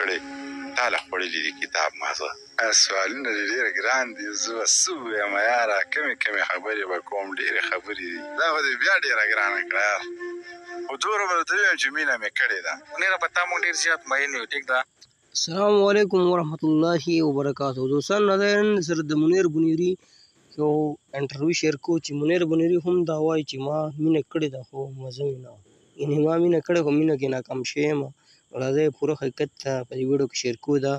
کړې تا له خوړلي دي کتاب مازه سوالونه دې ډېر ګران دي زه به څه ووایم یاره کمې خبرې به کوم ډېرې خبرې دي دا به دې بیا ډېره ګرانه کړه یار خو دومره به درته ووایم چې مینه مې کړې ده منیره په تا مونږ ډېر زیات مین یو ټیک ده. السلام علیکم ورحمت الله وبرکاتہ. دوستان نظرین سره د منیر بنیری یو انټرویو شیر کو چې منیر بنیری هم دا وایي چې ما مینه کړې ده خو مزه مې نه یعنې ما مینه کړې خو مینه کې ناکام شوی یم. راځئ پوره حقیقت ته په دې ویډیو کې شیر کو ده.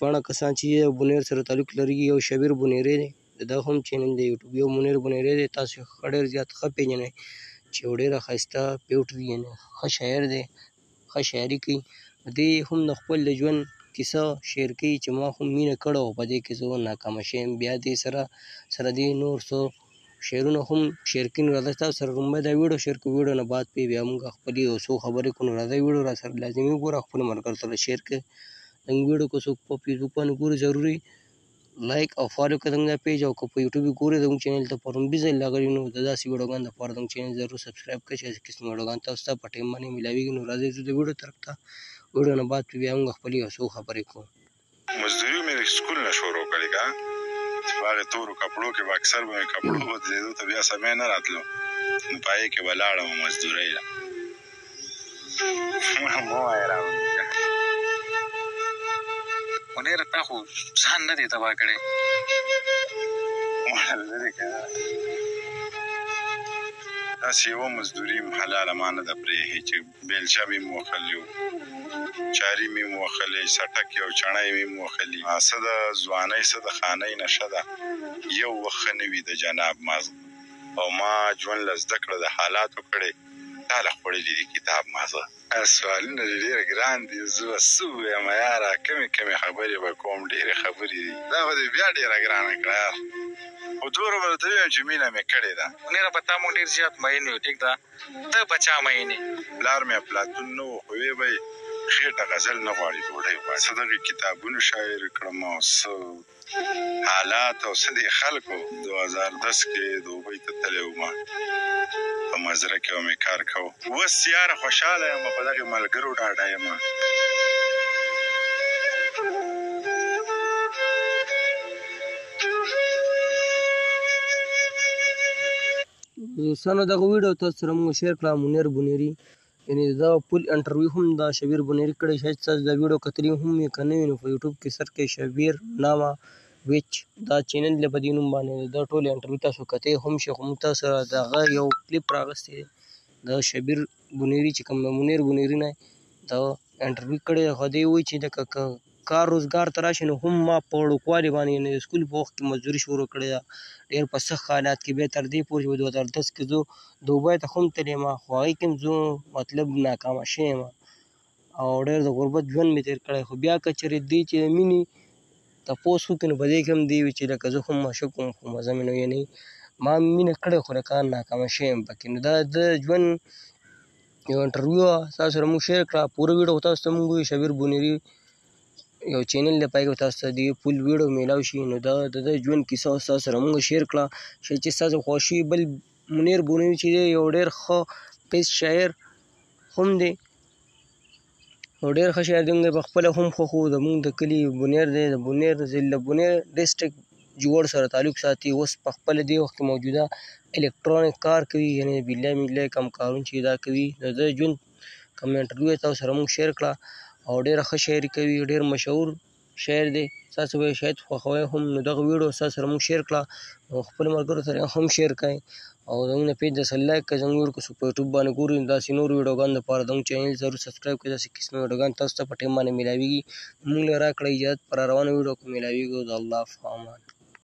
پاڼه کسان چې بنیر سره تعلق لري یو شبیر بنیری دی د ده هم چینل دی یوټیوب یو منیر بنیری دی تاسو ډېر زیات ښه پېژنئ چې یو ډېره ښایسته پیوټر دی یعنې ښه شاعر دی ښه شاعري کوي. دې هم د خپل د ژوند کیسه شیر کوي چې ما هم مینه کړې او په دې کې زه ناکامه شوی یم. بیا دې سره دې نور څه شعرونه هم شیر کوي. نو راځئ تاسو سره لومړی دا ویډیو شیر کړو ویډیو نه بعد پې بیا موږ خپلې یو څو خبرې کوو. نو راځئ ویډیو را سره لازمي وګوره خپلو ملګرو سره شیر کړئ. زموږ ویډیو که څوک په فیسبوک باندې ګوري ضروري لایک او فالو کړئ زموږ دا پیج او که په یوټیوب ګورئ زموږ چینل ته په لومړي ځل راغلي نو د داسې ویډیوګانو دپاره زموږ چینل ضرور سبسکرایب کړئ چې داسې قسم ویډیوګان تاسو ته په ټایم باندې میلاویږي. نو راځئ ځو د ویډیو طرف ته. ویډیو نه بعد بیا موږ خپلې یو څو خبرې کوو. مزدوري مې د سکول نه شروع کړې که چې په هغې تورو کپړو کې به اکثر به مې کپړو بدلېدو ته بیا سمی نه راتلو نو په هغې کې به لاړم مزدورۍ له مه وایه راغلې منیره تا خو ځان نه دی تباه کړی لرې که داسې یوه مزدوري حلاله ما نه ده پرېښې چې بیلچه مې موښلي وو چاري مې موښلې سټک یو چڼی مې موښلي څه د ځوانۍ څه د خانۍ نشه ده یو وخت ښه نه وي د جناب مازغه او ما ژوند له زده کړه د حالاتو کړې تا له خوړلي دي کتاب مازغه سوالونه دې ډېر ګران دي زه به څه ووایم یاره کمې خبرې به کوم ډېرې خبرې دي دا به دې بیا ډېره ګرانه کړه یار خو دومره به درته ووایم چې مینه مې کړې ده. منیره په تا مونږ ډېر زیات مین یو ټیک ده ته په چا مین یې پلار مې افلاطون نه و خو ویې به یې خېټه غزل نه غواړي ډوډۍ غواړي څه دغې کتابونو شاعري کړم او څه حالات او څه دې خلکو 2010 کې دوبۍ ته تللی وم په مزره کې به مې کار کوو اوس یاره خوشحاله یم په دغې ملګرو ډاډه یم. دوستانو دغه ویډیو تاسو سره موږ شیر کړه منیر بنیری یعنې دا فل انټرویو هم دا شبیر بنیری کړی شاید تاسو دا ویډیو کتلي هم یې که نه وي نو په یوټیوب کې سرچ کړئ شبیر نامه ویچ دا چینل دی په دې نوم باندې دا ټول انټرویو تاسو کتی هم شي خو موږ تاسو سره د هغه یو کلیپ راغستی دی د شبیر بنیری چې کوم منیر بنیری نه دا انټرویو کړی دی خو دې وایي چې د کار روزګار ته راشي نو هم ما په وړوکوالي باندې یعنې د سکول په وخت کې مزدوري شروع کړې ده ډېر په سخت حالات کې بیا تر دې پورې چې 2010 کې زه دوبۍ ته هم تللی یم خو هغې کې هم زه مطلب ناکامه شوی یم او ډېر د غربت ژوند مې تېر کړی خو بیا که چېرې دې چې د مینې تپوس وکړي نو په دې کې هم دې وي چې لکه زه هم عاشق وم خو مزه مې نه یعنې ما مینه کړې خو لکه ناکامه شوی یم پکې نو دا د ژوند یو انټرویو تاسو سره موږ شیر کړه پوره ویډیو تاسو ته موږ ووایو شبیر بنیری یو چینل دی په هغې کې تاسو ته د فل ویډیو میلاو شي نو دا د ده ژوند کیسه تاسو سره موږ شیر کړه چې ستاسو خوښي بل منیر بنیری چې دی یو ډېر ښه پیس شاعر هم دی او ډېر ښه شاعر دی موږ په خپله هم خوښ وو زموږ د کلي بنیر دی د بنیر ضلع بنیر ډسټرکټ جوړ سره تعلق ساتي اوس په خپله دې وخت کې موجوده الکترونیک کار کوي یعنې بجلی مجلی کم کارونه چې دا کوي د ده ژوند کوم انټرویو تاسو سره موږ شیر کړه او ډېره ښه شاعري کوي ډېر مشهور شاعر دی تاسو به یې شاید خوښوئ هم نو دغه ویډیو تاسو سره موږ شیر کړه او خپلو ملګرو سره هم شیر کړئ او زموږ نه پیج سره لایک کړئ زموږ ویډیو که څوک په یوټیوب باندې ګوري داسې نور ویډیوګانو دپاره زموږ چینل ضرور سبسکرایب کړئ داسې قسمه ویډیوګان تاسو ته په ټایم باندې میلاویږي موږ له راکړئ اجازت په را روانو ویډیو کې میلاویږو د الله په امان.